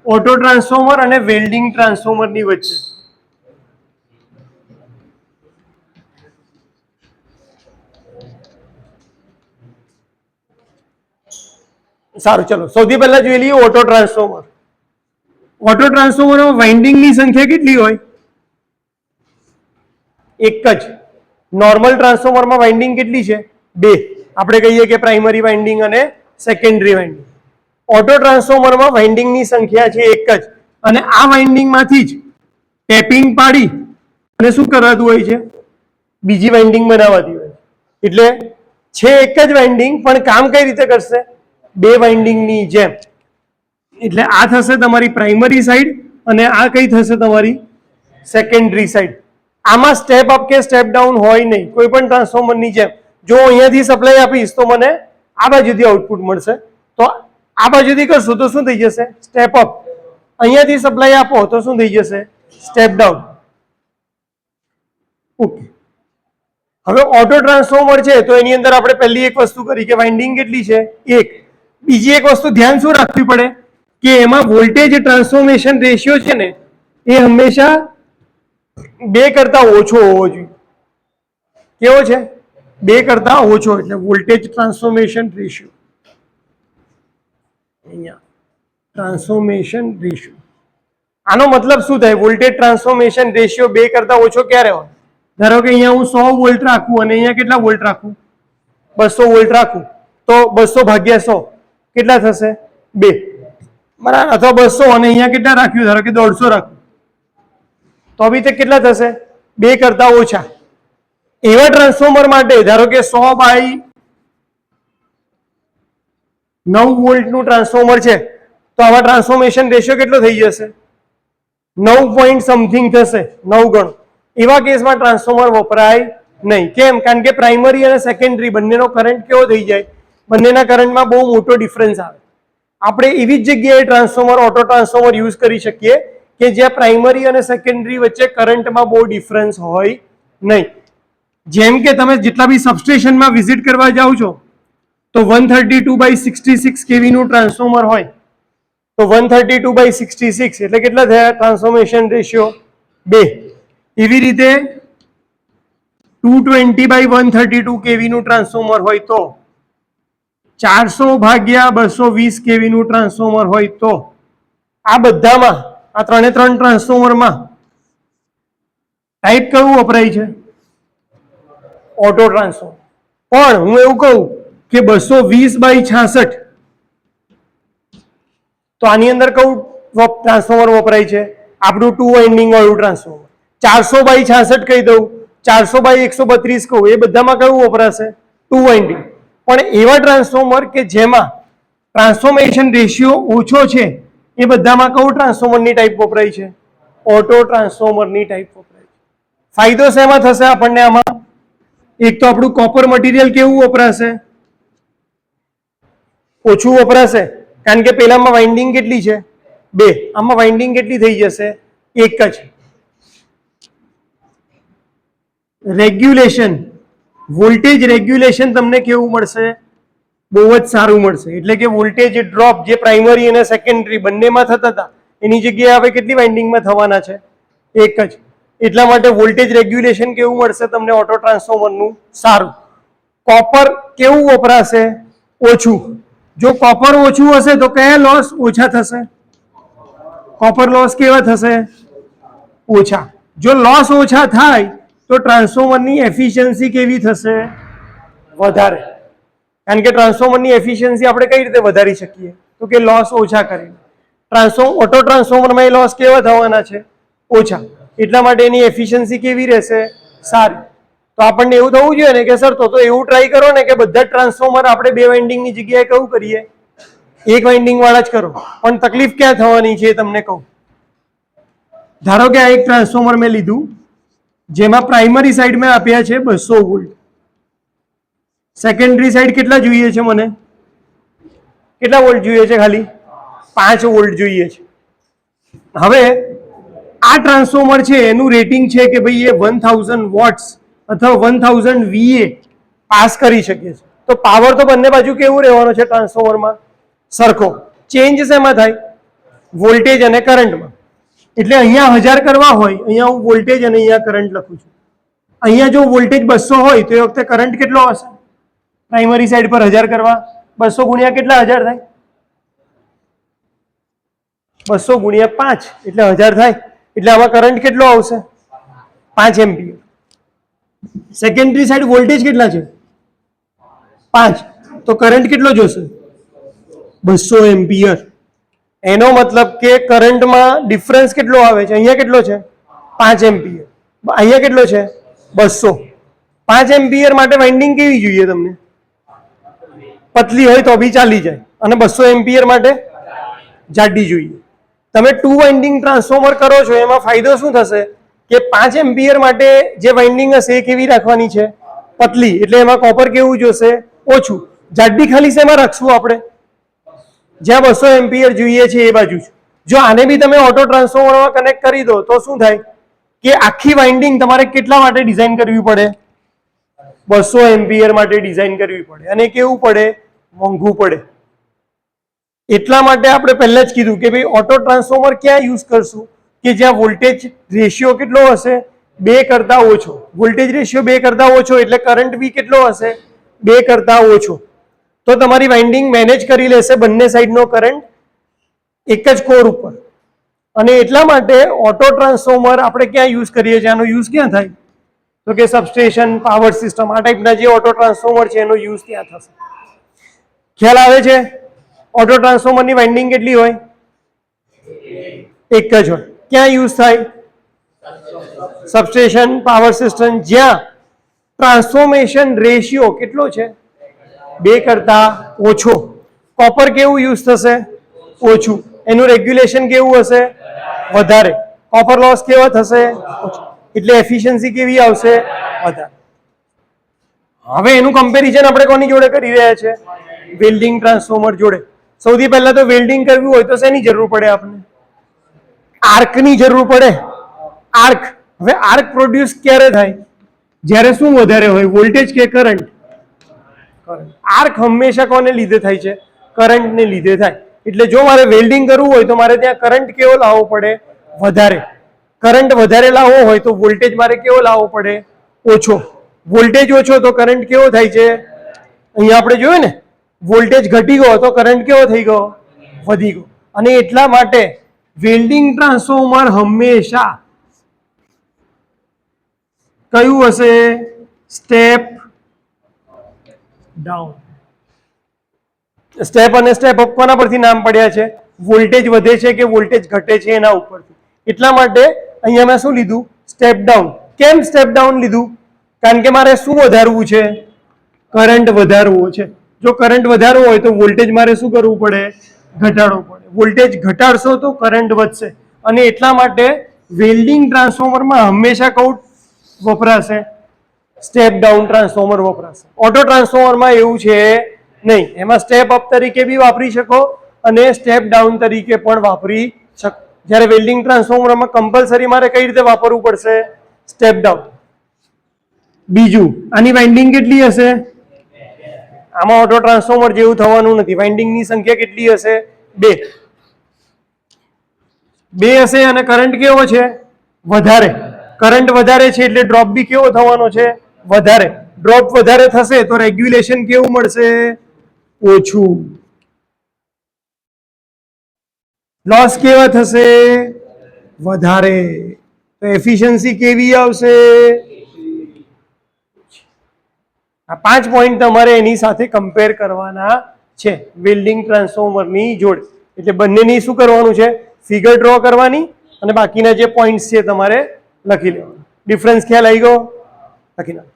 Auto transformer અને welding ટ્રાન્સફોર્મરની વચ્ચે. સારું, ચલો સૌથી પહેલા જોઈ લઈએ ઓટો ટ્રાન્સફોર્મર. ઓટો ટ્રાન્સફોર્મરમાં વાઇન્ડિંગની સંખ્યા કેટલી હોય? એક જ. નોર્મલ ટ્રાન્સફોર્મરમાં વાઇન્ડિંગ કેટલી છે? બે. આપણે કહીએ કે પ્રાઇમરી વાઇન્ડિંગ અને સેકન્ડરી વાઇન્ડિંગ. ઓટો ટ્રાન્સફોર્મરમાં વાઇન્ડિંગની સંખ્યા છે એક જ, અને આ વાઇન્ડિંગમાંથી જ ટેપિંગ પાડી અને શું કરાતું હોય છે? બીજી વાઇન્ડિંગ બનાવવાતી હોય. એટલે છે એક જ વાઇન્ડિંગ, પણ કામ કઈ રીતે કરશે? બે વાઇન્ડિંગની જેમ. એટલે આ થશે તમારી પ્રાઇમરી સાઈડ અને આ કઈ થશે તમારી સેકન્ડરી સાઈડ. આમાં સ્ટેપ અપ કે સ્ટેપ ડાઉન હોય નહીં, કોઈ પણ ટ્રાન્સફોર્મરની જેમ. જો અહીંયાથી સપ્લાય આપીશ તો મને આ બાજુથી આઉટપુટ મળશે, તો આ બાજુથી કરશું તો શું થઈ જશે? Step up. અહીંયાથી સપ્લાય આપો તો શું થઈ જશે? Step down. ઓકે. હવે ઓટો ટ્રાન્સફોર્મર છે તો એની અંદર આપણે પહેલી એક વસ્તુ કરી કે વાઇન્ડિંગ કેટલી છે? એક. બીજી એક વસ્તુ ધ્યાન શું રાખવી પડે કે એમાં વોલ્ટેજ ટ્રાન્સફોર્મેશન રેશિયો છે ને એ હંમેશા 2 કરતા ઓછો હોવો જોઈએ. કેવો છે? 2 કરતા ઓછો, એટલે વોલ્ટેજ ટ્રાન્સફોર્મેશન રેશિયો. અહીંયા ટ્રાન્સફોર્મેશન રેશિયો, આનો મતલબ શું થાય? વોલ્ટેજ ટ્રાન્સફોર્મેશન રેશિયો 2 કરતા ઓછો ક્યારે હોય? ધારો કે અહીંયા હું 100 વોલ્ટ રાખું અને અહીંયા કેટલા વોલ્ટ રાખું? 200 વોલ્ટ રાખું, તો 200 ભાગ્યા 100 કેટલા થશે? 2. બરાબર. અથવા 200 અને અહીંયા કેટલા રાખ્યું? ધારો કે 150 રાખ્યું, તો બી તે કેટલા થશે? 2 કરતા ઓછા. એવા ટ્રાન્સફોર્મર માટે ધારો કે 100 બાય 9 વોલ્ટનું ટ્રાન્સફોર્મર છે, તો આવા ટ્રાન્સફોર્મેશન રેશિયો કેટલો થઈ જશે? 9 પોઈન્ટ સમથિંગ થશે, 9 ગણો. એવા કેસમાં ટ્રાન્સફોર્મર વપરાય નહીં. કેમ? કારણ કે પ્રાઇમરી અને સેકન્ડરી બંનેનો કરંટ કેવો થઈ જાય? બંનેના કરંટમાં બહુ મોટો ડિફરન્સ આવે. આપણે એવી જ જગ્યાએ ટ્રાન્સફોર્મર, ઓટો ટ્રાન્સફોર્મર યુઝ કરી શકીએ કે જ્યાં પ્રાઇમરી અને સેકન્ડરી વચ્ચે કરંટમાં બહુ ડિફરન્સ હોય નહીં. જેમ કે તમે જેટલા બી સબસ્ટેશનમાં વિઝિટ કરવા જાઓ છો તો 132/66 kV નું ટ્રાન્સફોર્મર હોય તો 132/66 એટલે કેટલા થયા ટ્રાન્સફોર્મેશન રેશિયો? 2. એવી રીતે 220/132 kV નું ટ્રાન્સફોર્મર હોય તો 400/220 kV નું ટ્રાન્સફોર્મર હોય તો આ બધામાં, આ ત્રણે ત્રણ ટ્રાન્સફોર્મરમાં ટાઈપ કયું વપરાય છે? Auto transformer. પણ હું એવું કહું કે 220/66 તો આની અંદર કયું ટ્રાન્સફોર્મર વપરાય છે? આપણું 2 વાઇન્ડિંગ વાળું ટ્રાન્સફોર્મર. 400/66 કહી દઉં, 400/132 કહું, એ બધામાં કયું વપરાશે? 2 વાઇન્ડિંગ. પણ એવા ટ્રાન્સફોર્મર કે જેમાં ટ્રાન્સફોર્મેશન રેશિયો ઓછો છે એ બધામાં કયું ટ્રાન્સફોર્મરની ટાઈપ વપરાય છે? ઓટો ટ્રાન્સફોર્મરની ટાઈપ વપરાય છે. ફાયદો શેમાં થશે આપણને આમાં? એક તો આપણું કોપર મટીરિયલ કેવું વપરાશે? ઓછું વપરાશે, કારણ કે પેલામાં વાઇન્ડિંગ કેટલી છે? 2. આમાં વાઇન્ડિંગ કેટલી થઈ જશે? એક જ. રેગ્યુલેશન, વોલ્ટેજ રેગ્યુલેશન તમને કેવું મળશે? બહુ જ સારું મળશે. એટલે કે વોલ્ટેજ ડ્રોપ જે પ્રાઇમરી અને સેકન્ડરી બંનેમાં થતા હતા એની જગ્યાએ હવે કેટલી વાઇન્ડિંગમાં થવાના છે? એક જ. એટલા માટે વોલ્ટેજ રેગ્યુલેશન કેવું મળશે તમને ઓટો ટ્રાન્સફોર્મરનું? સારું. કોપર કેવું વપરાશે? ઓછું. જો કોપર ઓછું હશે તો કયા લોસ ઓછા થશે? કોપર લોસ કેવા થશે? ઓછા. જો લોસ ઓછા થાય તો ટ્રાન્સફોર્મરની એફિશિયન્સી કેવી થશે? વધારે. કારણ કે ટ્રાન્સફોર્મરની એફિશિયન્સી આપણે કઈ રીતે વધારી શકીએ? તો કે લોસ ઓછા કરીને. ઓટો ટ્રાન્સફોર્મરમાં એ લોસ કેવા થવાના છે? ઓછા. એટલા માટે એની એફિશિયન્સી કેવી રહેશે? સારી. તો આપણને એવું થવું જોઈએ ને કે સર તો એવું ટ્રાય કરો ને કે બધા ટ્રાન્સફોર્મર આપણે 2 વાઇન્ડિંગની જગ્યાએ કયું કરીએ? 1 વાઇન્ડિંગ વાળા જ કરો. પણ તકલીફ ક્યાં થવાની છે તમને કહું. ધારો કે આ એક ટ્રાન્સફોર્મર મેં લીધું જેમાં પ્રાઇમરી સાઈડમાં આપ્યા છે 200 વોલ્ટ. સેકન્ડરી સાઈડ કેટલા જોઈએ છે મને? કેટલા વોલ્ટ જોઈએ છે? ખાલી 5 વોલ્ટ જોઈએ છે. હવે આ ટ્રાન્સફોર્મર છે એનું રેટિંગ છે કે ભાઈ એ 1000 વોટ્સ અથવા 1000 VA પાસ કરી શકે છે. તો પાવર તો બંને બાજુ કેવું રહેવાનો છે ટ્રાન્સફોર્મરમાં? સરખો. ચેન્જ શેમાં થાય? વોલ્ટેજ અને કરંટમાં. એટલે અહીંયા 1000 કરવા હોય, અહીંયા હું વોલ્ટેજ અને અહીંયા કરંટ લખું છું. અહીંયા જો વોલ્ટેજ 200 હોય તો એ વખતે કરંટ કેટલો હશે? પ્રાઇમરી સાઈડ પર 1000 કરવા 200 ગુણ્યા કેટલા 1000 થાય? 200 ગુણ્યા 5 એટલે 1000 થાય. એટલે આમાં કરંટ કેટલો આવશે? 5 એમ્પિયર. સેકન્ડરી સાઈડ વોલ્ટેજ કેટલા છે? 5. તો કરંટ કેટલો જોશે? 200 એમ્પિયર. એનો મતલબ કે કરંટમાં ડિફરન્સ કેટલો આવે છે? અહીંયા કેટલો છે? 5 એમ્પિયર. અહીંયા કેટલો છે? 200. 5 એમ્પિયર માટે વાઇન્ડિંગ કેવી જોઈએ તમને? પતલી હોય તો બી ચાલી જાય, અને 200 એમ્પિયર માટે જાડી જોઈએ. તમે 2 વાઇન્ડિંગ ટ્રાન્સફોર્મર કરો છો એમાં ફાયદો શું થશે કે 5 એમ્પિયર માટે જે વાઇન્ડિંગ હશે એ કેવી રાખવાની છે? પતલી. એટલે એમાં કોપર કેવું જોશે? ઓછું. જાડી ખાલી શેમાં રાખશું આપણે? જ્યાં 200 એમ્પિયર જોઈએ છે એ બાજુ. જો આને બી તમે ઓટો ટ્રાન્સફોર્મરમાં કનેક્ટ કરી દો તો શું થાય કે આખી વાઇન્ડિંગ તમારે કેટલા માટે ડિઝાઇન કરવી પડે? 200 એમ્પિયર માટે ડિઝાઇન કરવી પડે, અને કેવું પડે? મોંઘું પડે. એટલા માટે આપણે પહેલા જ કીધું કે ભાઈ ઓટો ટ્રાન્સફોર્મર ક્યાં યુઝ કરશું કે જ્યાં વોલ્ટેજ રેશિયો કેટલો હશે? 2 કરતા ઓછો. વોલ્ટેજ રેશિયો 2 કરતા ઓછો એટલે કરંટ બી કેટલો હશે? 2 કરતા ઓછો. તો તમારી વાઇન્ડિંગ મેનેજ કરી લેશે બંને સાઈડનો કરંટ એક જ કોર ઉપર. અને એટલા માટે ઓટો ટ્રાન્સફોર્મર આપણે ક્યાં યુઝ કરીએ છીએ? આનો યુઝ ક્યાં થાય? તો કે સબસ્ટેશન, પાવર સિસ્ટમ, આ ટાઈપના જે ઓટો ટ્રાન્સફોર્મર છે એનો યુઝ ત્યાં થશે. ખ્યાલ આવે છે? ઓટો ટ્રાન્સફોર્મરની વાઇન્ડિંગ કેટલી હોય? એક જ હોય. ક્યાં યુઝ થાય? સબસ્ટેશન, પાવર સિસ્ટમ, જ્યાં ટ્રાન્સફોર્મેશન રેશિયો કેટલો છે? 2 કરતા ઓછો. કોપર કેવું યુઝ થશે? ઓછું. એનું રેગ્યુલેશન કેવું હશે? વધારે. કોપર લોસ કેવો થશે? ઓછો. એટલે એફિશિયન્સી કેવી આવશે? વધારે. હવે એનું કમ્પેરિઝન આપણે કોની જોડે કરી રહ્યા છે? વેલ્ડિંગ ટ્રાન્સફોર્મર જોડે. સૌથી પહેલા તો વેલ્ડિંગ કરવી હોય તો શેની જરૂર પડે આપણને? આર્કની જરૂર પડે. આર્ક. હવે આર્ક પ્રોડ્યુસ ક્યારે થાય? જ્યારે શું વધારે હોય? વોલ્ટેજ કે કરંટ? આર્ક હંમેશા કોને લીધે થાય છે? કરંટને લીધે થાય. એટલે જો મારે વેલ્ડિંગ કરવું હોય તો મારે ત્યાં કરંટ કેવો લાવવો પડે? વધારે. કરંટ વધારે લાવવો હોય તો વોલ્ટેજ મારે કેવો લાવવો પડે? ઓછો. વોલ્ટેજ ઓછો તો કરંટ કેવો થાય છે? અહીંયા આપણે જોયું ને, વોલ્ટેજ ઘટી ગયો તો કરંટ કેવો થઈ ગયો? વધી ગયો. અને એટલા માટે વેલ્ડિંગ ટ્રાન્સફોર્મર હંમેશા કયું હશે? Step down. સ્ટેપ અને સ્ટેપ અપ કોના પરથી નામ પડ્યા છે? વોલ્ટેજ વધે છે કે વોલ્ટેજ ઘટે છે એના ઉપરથી. એટલા માટે અહીંયા મેં શું લીધું? Step down. કેમ સ્ટેપ ડાઉન લીધું? કારણ કે મારે શું વધારવું છે? કરંટ વધારવો છે. જો કરંટ વધારવો હોય તો વોલ્ટેજ મારે શું કરવું પડે? ઘટાડવો પડે. વોલ્ટેજ ઘટાડશો તો કરંટ વધશે. અને એટલા માટે વેલ્ડિંગ ટ્રાન્સફોર્મરમાં હંમેશા કયું વપરાશે? સ્ટેપ ડાઉન ટ્રાન્સફોર્મર વપરાશે. ઓટો ટ્રાન્સફોર્મરમાં એવું છે નહીં. એમાં સ્ટેપ અપ તરીકે બી વાપરી શકો અને સ્ટેપ ડાઉન તરીકે પણ વાપરી શકો. જ્યારે વેલ્ડિંગ ટ્રાન્સફોર્મરમાં કમ્પલસરી મારે કઈ રીતે વાપરવું પડશે? Step down. બીજું, આની વાઇન્ડિંગ કેટલી હશે? આમાં ઓટો ટ્રાન્સફોર્મર જેવું થવાનું નથી. વાઇન્ડિંગની સંખ્યા કેટલી હશે? 2. 2 હશે. અને કરંટ કેવો છે? વધારે. કરંટ વધારે છે એટલે ડ્રોપ બી કેવો થવાનો છે? વધારે. ડ્રોપ વધારે થશે તો રેગ્યુલેશન કેવું મળશે? ઓછું. લોસ કેવા થશે? વધારે. તો એફિશિયન્સી કેવી આવશે? આ 5 પોઈન્ટ તમારે એની સાથે કમ્પેર કરવાના છે વેલ્ડિંગ ટ્રાન્સફોર્મરની જોડે. એટલે બંનેની શું કરવાનું છે? ફિગર ડ્રો કરવાની અને બાકીના જે પોઈન્ટ્સ છે તમારે લખી લેવાના. ડિફરન્સ ખ્યાલ આવી ગયો? લખી નાખો.